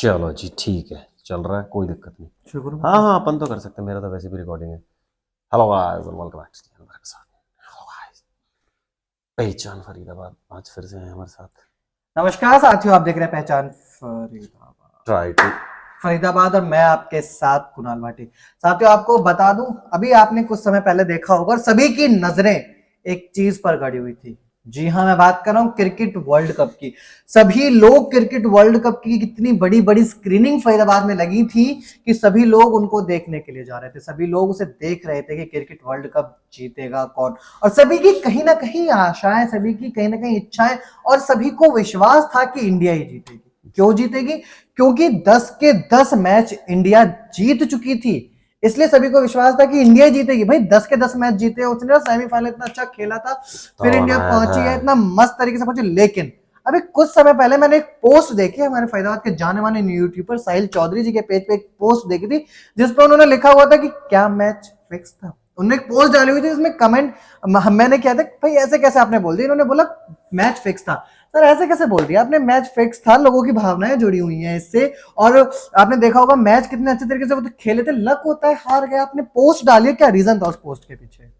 चलो जी ठीक है, चल रहा है, कोई दिक्कत नहीं। शुक्र। हाँ हाँ, अपन तो कर सकते हैं, मेरा तो वैसे भी रिकॉर्डिंग है। हेलो गाइस और वेलकम बैक टू के साथ। हेलो गाइस, पहचान फरीदाबाद आज फिर से है हमारे साथ। नमस्कार साथियों, आप देख रहे हैं पहचान फरीदाबाद। ट्राई टू फरीदाबाद और मैं आपके साथ कुणाल भाटी। साथियों, आपको बता दूं, अभी आपने कुछ समय पहले देखा होगा और सभी की नजरें एक चीज पर गड़ी हुई थी। जी हाँ, मैं बात कर रहा हूँ क्रिकेट वर्ल्ड कप की। सभी लोग क्रिकेट वर्ल्ड कप की कितनी बड़ी बड़ी स्क्रीनिंग फरीदाबाद में लगी थी कि सभी लोग उनको देखने के लिए जा रहे थे। सभी लोग उसे देख रहे थे कि क्रिकेट वर्ल्ड कप जीतेगा कौन। और सभी की कहीं ना कहीं आशाएं, सभी की कहीं ना कहीं इच्छाएं और सभी को विश्वास था कि इंडिया ही जीतेगी। क्यों जीतेगी? क्योंकि 10 के 10 मैच इंडिया जीत चुकी थी, इसलिए सभी को विश्वास था कि इंडिया जीतेगी। भाई 10 के 10 मैच जीते, उसने सेमीफाइनल इतना अच्छा खेला था, फिर इंडिया पहुंची है, इतना मस्त तरीके से पहुंची। लेकिन अभी कुछ समय पहले मैंने एक पोस्ट देखी, हमारे फरीदाबाद के जाने माने यूट्यूबर साहिल चौधरी जी के पेज पे एक पोस्ट देखी थी, जिसपे उन्होंने लिखा हुआ था कि क्या मैच फिक्स था। उन्होंने एक पोस्ट डाली हुई थी, जिसमें कमेंट मैंने किया था, भाई ऐसे कैसे आपने बोल दिया। इन्होंने बोला मैच फिक्स था। सर ऐसे कैसे बोल दिया आपने? मैच फिक्स था, लोगों की भावनाएं जुड़ी हुई हैं इससे। और आपने देखा होगा मैच कितने अच्छे तरीके से वो तो खेले थे, लक होता है हार गया। आपने पोस्ट डाली, क्या रीजन था उस पोस्ट के पीछे?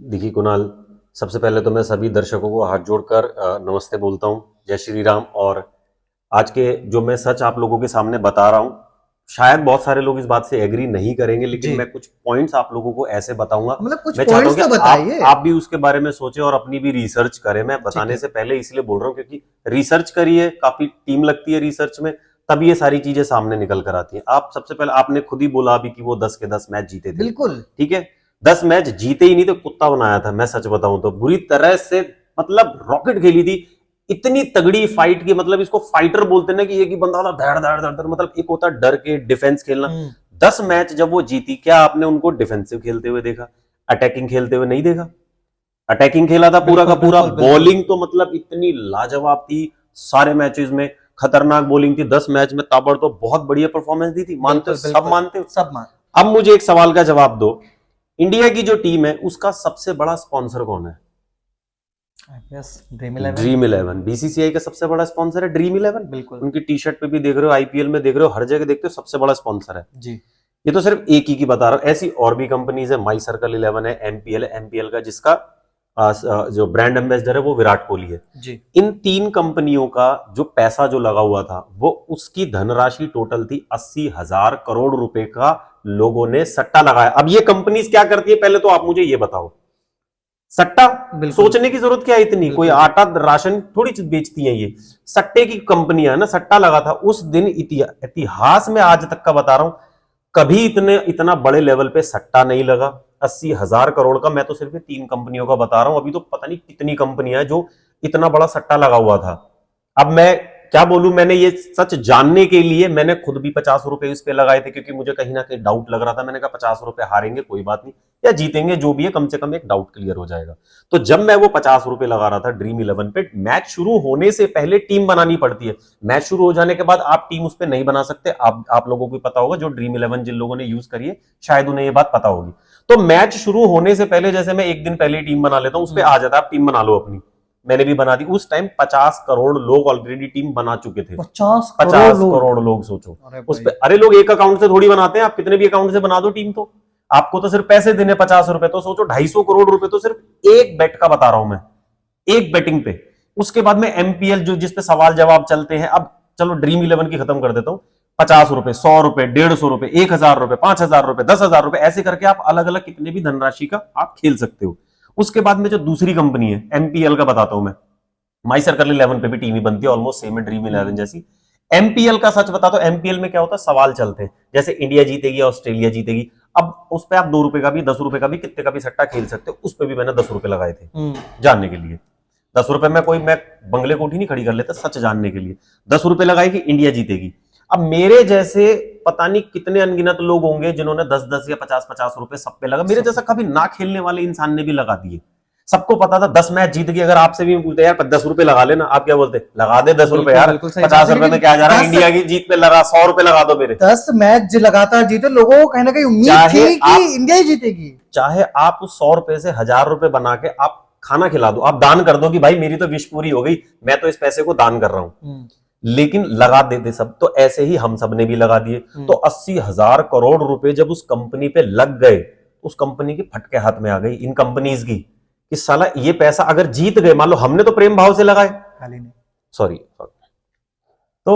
देखिए कुणाल, सबसे पहले तो मैं सभी दर्शकों को हाथ जोड़कर नमस्ते बोलता हूँ, जय श्री राम। और आज के जो मैं सच आप लोगों के सामने बता रहा हूँ, शायद बहुत सारे लोग इस बात से एग्री नहीं करेंगे, लेकिन मैं कुछ पॉइंट्स आप लोगों को ऐसे बताऊंगा। मतलब कुछ मैं चाहता हूं पॉइंट्स तो कि बताइए। आप भी उसके बारे में सोचें और अपनी भी रिसर्च करें। मैं बताने से पहले इसलिए बोल रहा हूँ क्योंकि रिसर्च करिए, काफी टीम लगती है रिसर्च में, तब ये सारी चीजें सामने निकल कर आती हैं। आप सबसे पहले आपने खुद ही बोला अभी कि वो 10 के 10 मैच जीते थे। बिल्कुल ठीक है, 10 मैच जीते ही नहीं तो कुत्ता बनाया था। मैं सच बताऊं तो बुरी तरह से, मतलब रॉकेट खेली थी, इतनी तगड़ी फाइट की, मतलब इसको फाइटर बोलते ना कि एक ही बंदा था धड़ धड़ धड़ धड़, मतलब एक होता डर के डिफेंस खेलना। 10 मैच जब वो जीती, क्या आपने उनको डिफेंसिव खेलते हुए देखा? अटैकिंग खेलते हुए नहीं देखा। अटैकिंग खेला था पूरा का पूरा। बॉलिंग तो मतलब इतनी लाजवाब थी, सारे मैचेस में खतरनाक बॉलिंग थी। 10 मैच में ताबड़तोड़ तो बहुत बढ़िया परफॉर्मेंस दी थी। मानते हो? सब मानते हो? सब मान। अब मुझे एक सवाल का जवाब दो, इंडिया की जो टीम है उसका सबसे बड़ा स्पॉन्सर कौन है? ड्रीम 11। बीसीसीआई का सबसे बड़ा स्पॉन्सर है ड्रीम 11। बिल्कुल। उनकी टी शर्ट पे भी देख रहे हो, आईपीएल में देख रहे हो, हर जगह देखते हो, सबसे बड़ा स्पॉन्सर है जी। ये तो सिर्फ एक ही की बता रहा हूं, ऐसी और भी कंपनीज है। माई सर्कल 11 है, एमपीएल है, एमपीएल का जिसका जो ब्रांड एम्बेसडर है वो विराट कोहली है जी। इन 3 कंपनियों का जो पैसा जो लगा हुआ था, वो उसकी धनराशि टोटल थी 80,000 करोड़ रुपए का। लोगों ने सट्टा लगाया। अब ये कंपनीज क्या करती है, पहले तो आप मुझे ये बताओ। सट्टा, सोचने की जरूरत क्या है इतनी? कोई आटा राशन थोड़ी बेचती है ये, सट्टे की कंपनियां ना। सट्टा लगा था उस दिन, इतिहास में आज तक का बता रहा हूं, कभी इतना बड़े लेवल पे सट्टा नहीं लगा। 80,000 करोड़ का। मैं तो सिर्फ 3 कंपनियों का बता रहा हूं, अभी तो पता नहीं कितनी कंपनियां हैं जो इतना बड़ा सट्टा लगा हुआ था। अब मैं क्या बोलूं, मैंने ये सच जानने के लिए मैंने खुद भी 50 रुपए इस पे लगाए थे, क्योंकि मुझे कहीं ना कहीं डाउट लग रहा था। मैंने कहा 50 रुपए हारेंगे कोई बात नहीं, या जीतेंगे जो भी है, कम से कम एक डाउट क्लियर हो जाएगा। तो जब मैं वो 50 रुपए लगा रहा था ड्रीम 11 पे, मैच शुरू होने से पहले टीम बनानी पड़ती है। मैच शुरू हो जाने के बाद आप टीम उस पर नहीं बना सकते। आप लोगों को पता होगा, जो ड्रीम 11 जिन लोगों ने यूज करी है शायद उन्हें ये बात पता होगी। तो मैच शुरू होने से पहले, जैसे मैं एक दिन पहले टीम बना लेता हूं, उस पर आ जाता है आप टीम बना लो अपनी। मैंने भी बना दी। उस टाइम 50 करोड़ लोग ऑलरेडी टीम बना चुके थे। 50 करोड़ लोग सोचो उस पे। अरे लोग एक अकाउंट से थोड़ी बनाते हैं, आप कितने भी अकाउंट से बना दो टीम, तो आपको तो सिर्फ पैसे देने 50 रुपए, तो सोचो 250 करोड़ रुपए तो सिर्फ एक बेट का बता रहा हूं मैं, एक बेटिंग पे। उसके बाद में एमपीएल जो जिसपे सवाल जवाब चलते हैं। अब चलो ड्रीम 11 की खत्म कर देता हूं। 50 रुपए, 100 रुपए, 150 रुपए, 1000 रुपए, 5000 रुपए, 10,000 रुपए, ऐसे करके आप अलग अलग कितने भी धनराशि का आप खेल सकते हो। उसके बाद में जो दूसरी कंपनी है एमपीएल का बताता हूं मैं। माई सर्कल 11 पे भी टीम ही बनती है, ऑलमोस्ट सेम है ड्रीम 11 जैसी। एमपीएल का सच बताता हूं, एमपीएल में क्या होता है, सवाल चलते हैं, जैसे इंडिया जीतेगी, ऑस्ट्रेलिया जीतेगी। अब उस पे आप 2 रुपए का भी, 10 रुपए का भी, कितने का भी सट्टा खेल सकते हो। उस पे भी मैंने 10 रुपए लगाए थे जानने के लिए। 10 रुपए में मैं बंगले कोठी नहीं खड़ी कर लेता सच जानने के लिए। 10 रुपए लगाए कि इंडिया जीतेगी। अब मेरे जैसे पता नहीं कितने अनगिनत लोग होंगे जिन्होंने 10-10 या 50-50 रुपए सब पे लगा। मेरे जैसा कभी ना खेलने वाले इंसान ने भी लगा दिए। सबको पता था 10 मैच जीत गई। अगर आपसे भी पूछते यार 10 रुपए लगा लेना, आप क्या बोलते? लगा दे 10 रुपए यार, 50 रुपए में क्या जा रहा है, इंडिया की जीत पे लगा, 100 रुपए लगा दो मेरे। 10 मैच लगातार जीते, लोगों को कहीं ना कहीं उम्मीद थी कि इंडिया ही जीतेगी। चाहे आप उस 100 रुपए से 1000 रुपए बना के आप खाना खिला दो, आप दान कर दो कि भाई मेरी तो विश पूरी हो गई, मैं तो इस पैसे को दान कर रहा हूं। लेकिन लगा देते सब, तो ऐसे ही हम सब ने भी लगा दिए। तो 80,000 करोड़ रुपए जब उस कंपनी पे लग गए, उस कंपनी की फटके हाथ में आ गई इन कंपनीज की कि साला ये पैसा अगर जीत गए, मान लो हमने तो प्रेम भाव से लगाए, सॉरी, तो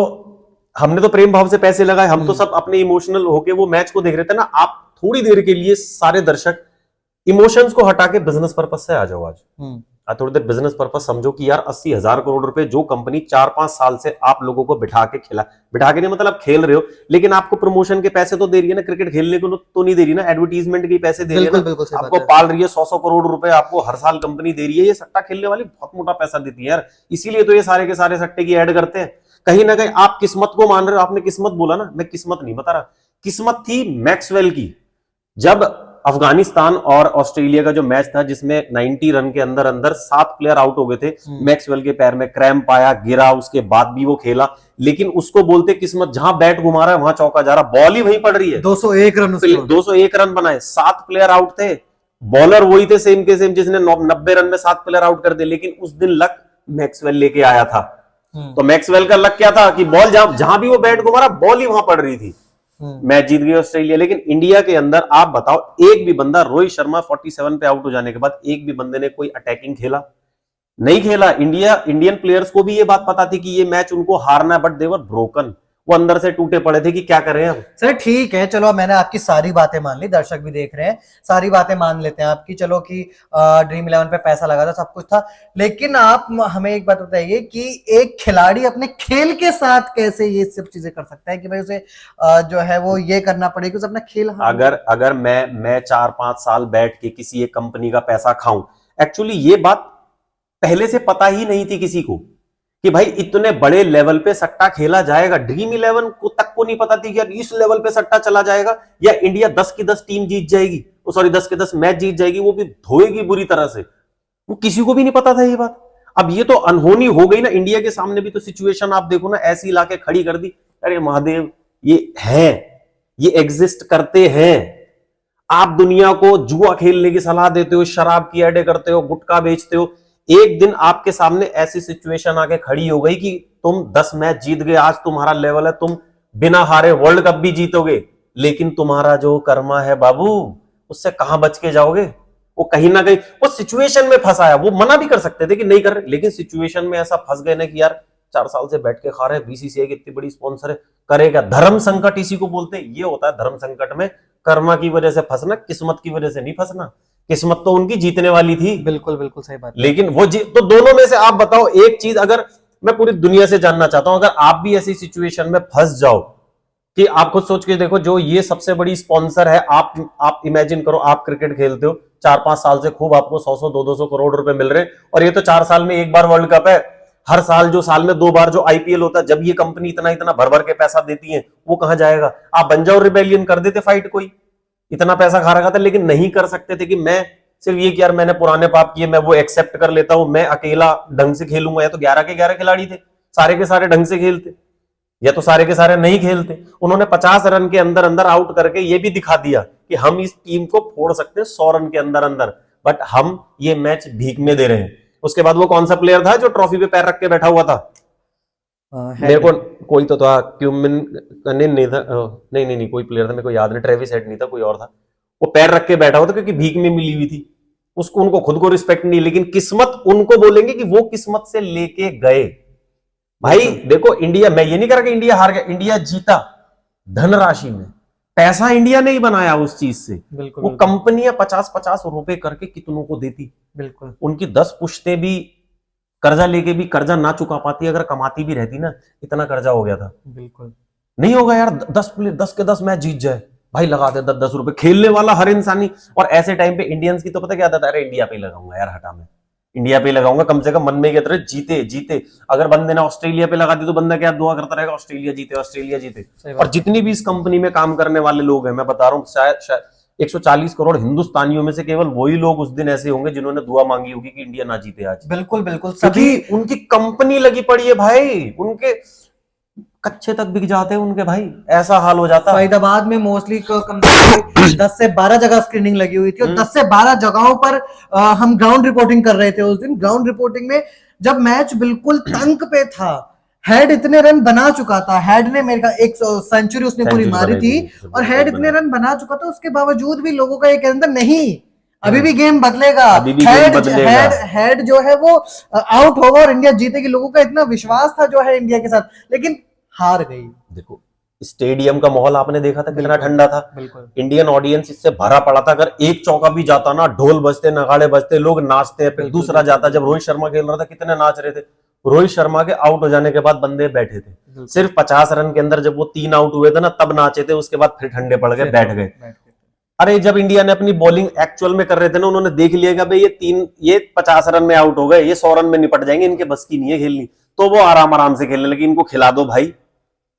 हमने तो प्रेम भाव से पैसे लगाए, हम तो सब अपने इमोशनल होके वो मैच को देख रहे थे ना। आप थोड़ी देर के लिए सारे दर्शक इमोशंस को हटा के बिजनेस पर्पस से आ जाओ। आज थोड़ी देर बिजनेस पर्पस समझो कि यार 80,000 करोड़ रुपए जो कंपनी 4-5 साल से आप लोगों को बिठा के नहीं मतलब खेल रहे हो, लेकिन आपको प्रमोशन के पैसे तो दे रही है ना, क्रिकेट खेलने को तो नहीं दे रही ना, एडवर्टीजमेंट के पैसे दे रही है ना, आपको पाल रही है, 100 करोड़ रुपए आपको हर साल कंपनी दे रही है। ये सट्टा खेलने वाली बहुत मोटा पैसा देती है यार, इसीलिए तो ये सारे के सारे सट्टे की ऐड करते हैं। कहीं ना कहीं आप किस्मत को मान रहे हो। आपने किस्मत बोला ना, मैं किस्मत नहीं बता रहा, किस्मत थी मैक्सवेल की। जब अफगानिस्तान और ऑस्ट्रेलिया का जो मैच था जिसमें 90 रन के अंदर अंदर 7 प्लेयर आउट हो गए थे, मैक्सवेल के पैर में क्रैम्प आया, गिरा, उसके बाद भी वो खेला, लेकिन उसको बोलते किस्मत। जहां बैट घुमा रहा है वहां चौका जा रहा, बॉल ही वहीं पड़ रही है। 201 रन बनाए, 7 प्लेयर आउट थे, बॉलर वही थे सेम के सेम जिसने 90 रन में 7 प्लेयर आउट कर दिए, लेकिन उस दिन लक मैक्सवेल लेके आया था। तो मैक्सवेल का लक क्या था कि बॉल जहां भी वो बैट घुमा रहा, बॉल ही वहां पड़ रही थी। मैच जीत गई ऑस्ट्रेलिया। लेकिन इंडिया के अंदर आप बताओ, एक भी बंदा, रोहित शर्मा 47 पे आउट हो जाने के बाद एक भी बंदे ने कोई अटैकिंग खेला नहीं खेला। इंडियन प्लेयर्स को भी ये बात पता थी कि ये मैच उनको हारना है, बट दे वर ब्रोकन, वो अंदर से टूटे पड़े थे कि क्या करें अब। सर ठीक है, चलो मैंने आपकी सारी बातें मान ली, दर्शक भी देख रहे हैं, सारी बातें मान लेते हैं आपकी। चलो कि ड्रीम 11 पे पैसा लगा था, सब कुछ था, लेकिन आप हमें एक बात बताइए कि एक खिलाड़ी अपने खेल के साथ कैसे ये सब चीजें कर सकता है कि भाई उसे जो है वो ये करना पड़ेगा, उसे अपना खेल। अगर मैं 4-5 साल बैठ के किसी एक कंपनी का पैसा खाऊं, एक्चुअली ये बात पहले से पता ही नहीं थी किसी को कि भाई इतने बड़े लेवल पे सट्टा खेला जाएगा। ड्रीम 11 को तक को नहीं पता थी कि यार इस लेवल पे सट्टा चला जाएगा, या इंडिया 10 की 10 टीम जीत जाएगी, सॉरी 10 के 10 मैच जीत जाएगी, वो भी धोएगी बुरी तरह से। वो किसी को भी नहीं पता था ये बात। अब ये तो अनहोनी हो गई ना। इंडिया के सामने भी तो सिचुएशन आप देखो ना, ऐसी लाके खड़ी कर दी। अरे महादेव, ये है, ये एग्जिस्ट करते हैं। आप दुनिया को जुआ खेलने की सलाह देते हो, शराब की एडे करते हो, गुटखा बेचते हो, एक दिन आपके सामने ऐसी सिचुएशन आके खड़ी हो गई कि तुम 10 मैच जीत गए, आज तुम्हारा लेवल है, तुम बिना हारे वर्ल्ड कप भी जीतोगे, लेकिन तुम्हारा जो कर्मा है बाबू, उससे कहां बच के जाओगे। वो कहीं ना कहीं वो सिचुएशन में फंसा है। वो मना भी कर सकते थे कि नहीं कर रहे, लेकिन सिचुएशन में ऐसा फंस गए ना कि यार 4 साल से बैठ के खा रहे हैं, बीसीसीआई की इतनी बड़ी स्पॉन्सर है, करेगा। धर्म संकट इसी को बोलते हैं। ये होता है धर्म संकट में कर्मा की वजह से फंसना, किस्मत की वजह से नहीं फंसना। किस्मत तो उनकी जीतने वाली थी। बिल्कुल बिल्कुल सही बात। लेकिन वो तो दोनों में से आप बताओ एक चीज, अगर मैं पूरी दुनिया से जानना चाहता हूं, अगर आप भी ऐसी सिचुएशन में फंस जाओ कि आप खुद सोच के देखो, जो ये सबसे बड़ी स्पॉन्सर है, आप इमेजिन करो, आप क्रिकेट खेलते हो 4-5 साल से, खूब आपको 100-100 200 करोड़ रुपए मिल रहे हैं, और ये तो 4 साल में एक बार वर्ल्ड कप है। हर साल जो साल में 2 बार जो आईपीएल होता है, जब ये कंपनी इतना इतना भर भर के पैसा देती है, वो कहां जाएगा। आप बन जाओ रिबेलियन, कर देते फाइट, कोई इतना पैसा खा रखा था, लेकिन नहीं कर सकते थे कि मैं सिर्फ ये कि यार मैंने पुराने पाप किए, मैं वो एक्सेप्ट कर लेता हूं, मैं अकेला ढंग से खेलूंगा। या तो 11 के 11 खिलाड़ी थे, सारे के सारे ढंग से खेलते, या तो सारे के सारे नहीं खेलते। उन्होंने 50 रन के अंदर अंदर आउट करके ये भी दिखा दिया कि हम इस टीम को फोड़ सकते हैं 100 रन के अंदर अंदर, बट हम ये मैच भीख में दे रहे हैं। उसके बाद वो कौन सा प्लेयर था जो ट्रॉफी पे पैर रख के बैठा हुआ था? मेरे को कोई तो था, क्यूमिन नहीं था, नहीं कोई प्लेयर था, मेरे को याद नहीं, ट्रेविस हेड नहीं था, कोई और था। वो पैर रख के बैठा हुआ था क्योंकि भीख में मिली हुई थी उसको, उनको खुद को रिस्पेक्ट नहीं। लेकिन किस्मत उनको बोलेंगे कि वो किस्मत से लेके गए। भाई देखो, इंडिया, मैं ये नहीं कर रहा कि इंडिया हार गया, इंडिया जीता धनराशि में, पैसा इंडिया ने ही बनाया उस चीज से। बिल्कुल, वो कंपनियां 50-50 रुपए करके कितनों को देती। बिल्कुल, उनकी 10 पुश्तें भी कर्जा लेके भी कर्जा ना चुका पाती, अगर कमाती भी रहती ना, इतना कर्जा हो गया था। बिल्कुल नहीं होगा यार, 10 के 10 मैच जीत जाए, भाई लगा दे 10 रुपए, खेलने वाला हर इंसानी। और ऐसे टाइम पे इंडियंस की तो पता क्या था, अरे इंडिया पे लगाऊंगा यार, हटा मैं इंडिया पे लगाऊंगा, कम से कम मन में कहते रहे जीते जीते। अगर बंदे ने ऑस्ट्रेलिया पे लगा दी तो बंदा क्या दुआ करता रहेगा, ऑस्ट्रेलिया जीते ऑस्ट्रेलिया जीते। और जितनी भी इस कंपनी में काम करने वाले लोग हैं, मैं बता रहा हूँ, शायद 140 करोड़ हिंदुस्तानियों में से केवल वही लोग उस दिन ऐसे होंगे जिन्होंने दुआ मांगी होगी कि इंडिया ना जीते आज। बिल्कुल बिल्कुल, सभी उनकी कंपनी लगी पड़ी है भाई, उनके कच्चे तक बिक जाते हैं उनके, भाई ऐसा हाल हो जाता है। फरीदाबाद में मोस्टली कम से कम 10 से 12 जगह स्क्रीनिंग लगी हुई थी, और 10 से 12 जगहों पर हम ग्राउंड रिपोर्टिंग कर रहे थे। उस दिन ग्राउंड रिपोर्टिंग में जब मैच बिल्कुल तंक पे था, हेड इतने रन बना चुका था, हेड ने मेरे का एक सेंचुरी उसने पूरी मारी थी, और हेड इतने रन बना चुका था, उसके बावजूद भी लोगों का ये कहना था नहीं अभी भी गेम बदलेगा, अभी भी गेम बदलेगा। हेड जो है वो आउट होगा और इंडिया जीतेगी। लोगों का इतना विश्वास था जो है इंडिया के साथ, लेकिन हार गई। देखो स्टेडियम का माहौल आपने देखा था कितना ठंडा था, बिल्कुल इंडियन ऑडियंस इससे भरा पड़ा था। अगर एक चौका भी जाता ना, ढोल बजते, नगाड़े बजते, लोग नाचते, फिर बिल्कुल, दूसरा जाता। जब रोहित शर्मा खेल रहा था कितने नाच रहे थे। रोहित शर्मा के आउट हो जाने के बाद बंदे बैठे थे, सिर्फ 50 रन के अंदर जब वो 3 आउट हुए थे ना तब नाचे थे, उसके बाद फिर ठंडे पड़ गए, बैठ गए। अरे जब इंडिया ने अपनी बॉलिंग एक्चुअल में कर रहे थे ना, उन्होंने देख लिया कि भाई ये 50 रन में आउट हो गए, ये 100 रन में निपट जाएंगे, इनके बस की नहीं है खेलनी, तो वो आराम आराम से खेलने लगे। इनको खिला दो भाई,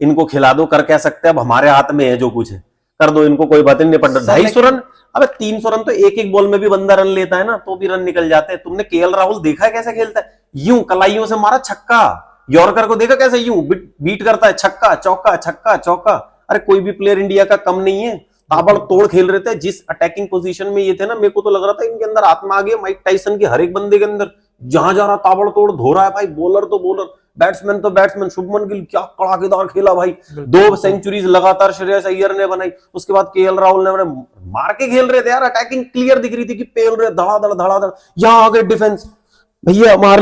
इनको खिला दो, कर कह सकते हैं अब हमारे हाथ में है जो कुछ है, कर दो इनको, कोई बात नहीं, निपट। 250 रन, अबे 300 रन तो एक एक बॉल में भी बंदा रन लेता है ना, तो भी रन निकल जाते हैं। तुमने केएल राहुल देखा है कैसे खेलता है? यूं कलाइयों से मारा छक्का। यॉर्कर को देखा कैसे यूं बीट करता है, छक्का चौका छक्का चौका। अरे कोई भी प्लेयर इंडिया का कम नहीं है, ताबड़ तोड़ खेल रहे थे। जिस अटैकिंग पोजीशन में ये थे ना, मेरे को तो लग रहा था इनके अंदर आत्मा आ गई माइक टाइसन की, हर एक बंदे के अंदर जहां जा रहा ताबड़ तोड़ धो रहा है भाई। बॉलर तो बॉलर, बैट्समैन तो बैट्समैन। शुभमन गिल क्या कड़ाकेदार खेला भाई, 2 सेंचुरीज लगातार श्रेयस अय्यर ने बनाई, उसके बाद केएल राहुल ने मार के खेल रहे थे यार। अटैकिंग क्लियर दिख रही थी कि पेल रहे, धड़ाधड़ धड़ाधड़। यहाँ आ गए डिफेंस, भैया मार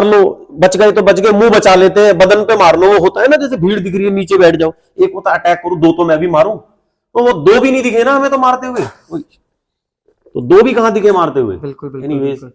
लो, बच गए तो बच गए, मुंह बचा लेते हैं, बदन पे मार लो। वो होता है ना जैसे भीड़ दिख रही है नीचे बैठ जाओ, एक होता अटैक करो, 2 तो मैं भी मारूं, तो वो 2 भी नहीं दिखे ना हमें तो मारते हुए, तो 2 भी कहां दिखे मारते हुए। बिल्कुल एनीवेज,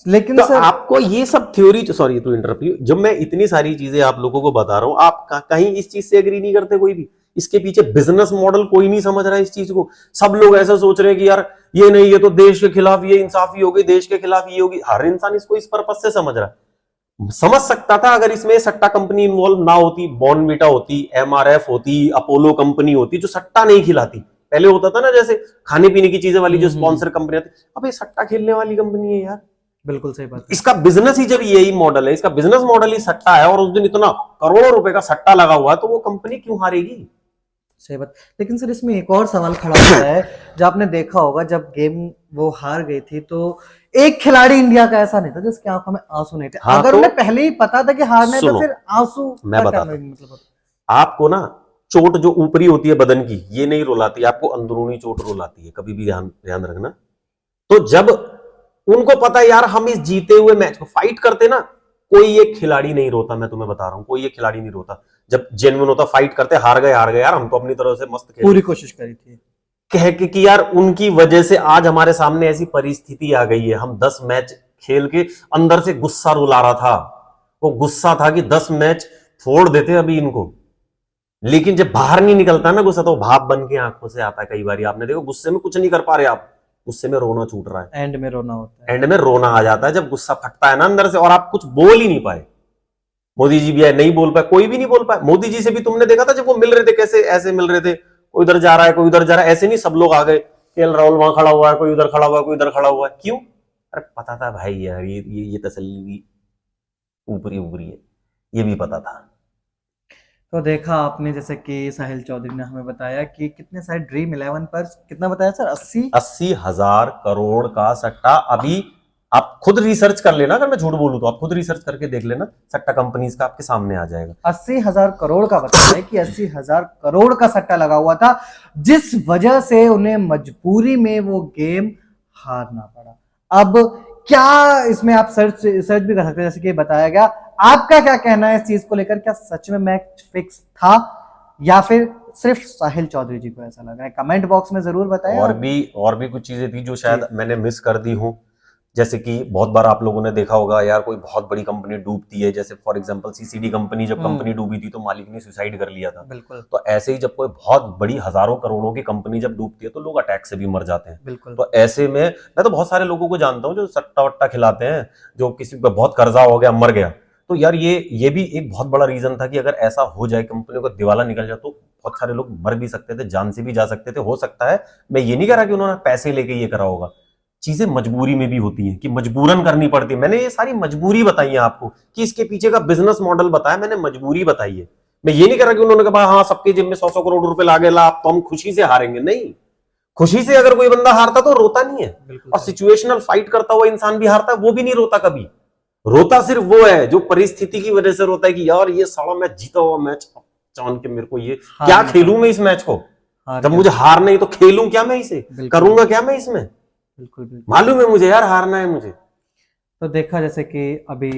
लेकिन तो सर आपको ये सब theory, sorry to interrupt you, जब मैं इतनी सारी चीजें आप लोगों को बता रहा हूं, आप कहीं इस चीज से एग्री नहीं करते कोई भी? इसके पीछे बिजनेस मॉडल कोई नहीं समझ रहा है इस चीज को। सब लोग ऐसा सोच रहे हैं कि यार ये नहीं, ये तो देश के खिलाफ ये इंसाफी होगी, देश के खिलाफ ये होगी। हर इंसान इसको इस पर्पस से समझ रहा है। समझ सकता था अगर इसमें सट्टा कंपनी इन्वॉल्व ना होती, बॉर्नविटा होती, एमआरएफ होती, अपोलो कंपनी होती जो सट्टा नहीं खिलाती। पहले होता था ना जैसे खाने पीने की चीजें वाली जो स्पॉन्सर कंपनी आती, अब ये सट्टा खेलने वाली कंपनी है यार। बिल्कुल सही बात है। इसका बिजनेस ही जब यही मॉडल है, इसका बिजनेस मॉडल ही सट्टा है, और उस दिन इतना करोड़ों रुपए का सट्टा लगा हुआ है, तो वो कंपनी क्यों हारेगी? सही बात। लेकिन सर इसमें एक और सवाल खड़ा होता है, जो आपने देखा होगा जब गेम वो हार गई थी, तो एक खिलाड़ी इंडिया का ऐसा नहीं था जिसकी आंखों में आंसू नहीं थे। हाँ, अगर तो उन्हें पहले ही पता था कि हारना है तो फिर आंसू मैं का बताता क्या हूं। मतलब? आपको ना चोट जो ऊपरी होती है बदन की, ये नहीं रुलाती, आपको अंदरूनी चोट रुलाती है, कभी भी ध्यान रखना। तो जब उनको पता है यार हम इस जीते हुए मैच को फाइट करते ना, कोई एक खिलाड़ी नहीं रोता, मैं तुम्हें बता रहा हूं, कोई एक खिलाड़ी नहीं रोता। जब जेन्युइन होता, फाइट करते, हार गए यार, हम तो अपनी तरफ से मस्त खेले, पूरी कोशिश करी थी, कह के कि यार उनकी वजह से आज हमारे सामने ऐसी परिस्थिति आ गई है। हम 10 मैच खेल के अंदर से गुस्सा रुला रहा था, वो गुस्सा था कि 10 मैच फोड़ देते अभी इनको। लेकिन जब बाहर नहीं निकलता ना गुस्सा, तो भाप बन के आंखों से आता है। कई बार आपने देखो गुस्से में कुछ नहीं कर पा रहे आप, गुस्से में रोना छूट रहा है, एंड में रोना होता है, एंड में रोना आ जाता है जब गुस्सा फटता है ना अंदर से, और आप कुछ बोल ही नहीं पाए। मोदी जी भी आए, नहीं बोल पाए, कोई भी नहीं बोल पाए। मोदी जी से भी तुमने देखा था जब वो मिल रहे थे, कैसे ऐसे मिल रहे थे, कोई उधर जा रहा है, कोई उधर जा रहा है, ऐसे नहीं सब लोग आ गए। केएल राहुल वहां खड़ा हुआ है, कोई उधर खड़ा हुआ है, कोई उधर खड़ा हुआ है, क्यों? अरे पता था भाई यार ये तसल्ली ऊपरी ऊपरी है, ये भी पता था। तो देखा आपने जैसे कि साहिल चौधरी ने हमें बताया कि कितने सारे ड्रीम 11 पर कितना बताया सर, 80,000 करोड़ का सट्टा। अभी आप खुद रिसर्च कर लेना, अगर मैं झूठ बोलूं तो आप खुद रिसर्च करके देख लेना, सट्टा कंपनीज का आपके सामने आ जाएगा। 80,000 करोड़ का बताया है कि 80,000 करोड़ का सट्टा लगा हुआ था, जिस वजह से उन्हें मजबूरी में वो गेम हारना पड़ा। अब क्या इसमें आप सर्च भी कर सकते हैं, जैसे कि बताया गया। आपका क्या कहना है इस चीज को लेकर? क्या सच में मैच फिक्स था या फिर सिर्फ साहिल चौधरी जी को ऐसा लग रहा है? कमेंट बॉक्स में जरूर बताएं। और भी कुछ चीजें थी जो शायद मैंने मिस कर दी हूं, जैसे कि बहुत बार आप लोगों ने देखा होगा यार, कोई बहुत बड़ी कंपनी डूबती है, जैसे फॉर एग्जांपल सीसीडी कंपनी, जब कंपनी डूबी थी तो मालिक ने सुसाइड कर लिया था। बिल्कुल। तो ऐसे ही जब कोई बहुत बड़ी हजारों करोड़ों की कंपनी जब डूबती है तो लोग अटैक से भी मर जाते हैं। बिल्कुल। तो ऐसे में मैं तो बहुत सारे लोगों को जानता हूं जो सट्टा वट्टा खिलाते हैं, जो किसी पे बहुत कर्जा हो गया, मर गया। तो यार ये भी एक बहुत बड़ा रीजन था कि अगर ऐसा हो जाए, कंपनी को दिवाला निकल जाए, तो बहुत सारे लोग मर भी सकते थे, जान से भी जा सकते थे। हो सकता है, मैं ये नहीं कह रहा कि उन्होंने पैसे लेके ये करा होगा, चीजें मजबूरी में भी होती हैं कि मजबूरन करनी पड़ती है। मैंने ये सारी मजबूरी बताई है आपको, कि इसके पीछे का बिजनेस मॉडल बताया, मैंने मजबूरी बताई है। मैं ये नहीं कह रहा कि उन्होंने कहा हाँ सबके जेब में 100 करोड़ रुपए लागे ला, तो हम खुशी से हारेंगे। नहीं, खुशी से अगर कोई बंदा हारता तो रोता नहीं है, और सिचुएशनल फाइट करता हुआ इंसान भी हारता है, वो भी नहीं रोता कभी। रोता सिर्फ वो है जो परिस्थिति की वजह से रोता है कि यार ये साला मैं जीता हुआ मैच चांद के मेरे को ये हार क्या गया। खेलूं मैं इस मैच को, हार जब गया। मुझे हार नहीं तो खेलूं क्या मैं इसे, बिल्कुल। करूंगा क्या मैं इसमें, बिल्कुल बिल्कुल। मालूम है मुझे यार हारना है मुझे। तो देखा जैसे कि अभी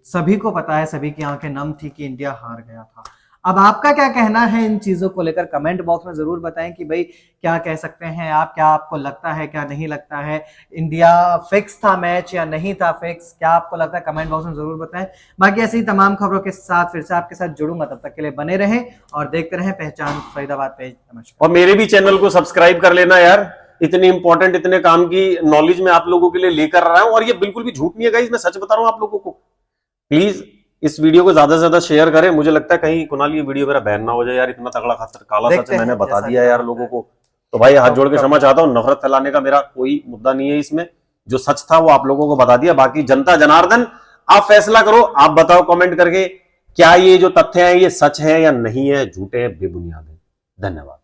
सभी को पता है, सभी की आंखें नम थी कि इंडिया हार गया था। अब आपका क्या कहना है इन चीजों को लेकर, कमेंट बॉक्स में जरूर बताएं कि भाई क्या कह सकते हैं आप, क्या आपको लगता है, क्या नहीं लगता है, इंडिया फिक्स था मैच या नहीं था फिक्स, क्या आपको लगता है, कमेंट बॉक्स में जरूर बताएं। बाकी ऐसी ही तमाम खबरों के साथ फिर से आपके साथ जुड़ूंगा, तब तक के लिए बने रहें और देखते रहें पहचान फरीदाबाद पेज। नमस्कार। और मेरे भी चैनल को सब्सक्राइब कर लेना यार, इतनी इंपॉर्टेंट इतने काम की नॉलेज मैं आप लोगों के लिए लेकर आ रहा हूं और ये बिल्कुल भी झूठ नहीं है गाइस, मैं सच बता रहा हूं आप लोगों को। प्लीज इस वीडियो को ज्यादा से ज्यादा शेयर करें, मुझे लगता है कहीं कुणाल ये वीडियो मेरा बैन ना हो जाए यार, इतना तगड़ा काला सच देखते हैं मैंने बता जैसा दिया भी यार होता लोगों है। को। तो भाई हाथ जोड़ के क्षमा चाहता हूं, नफरत फैलाने का मेरा कोई मुद्दा नहीं है इसमें, जो सच था वो आप लोगों को बता दिया। बाकी जनता जनार्दन आप फैसला करो, आप बताओ कमेंट करके क्या ये जो तथ्य है ये सच है या नहीं है, झूठे हैं, बेबुनियाद है। धन्यवाद।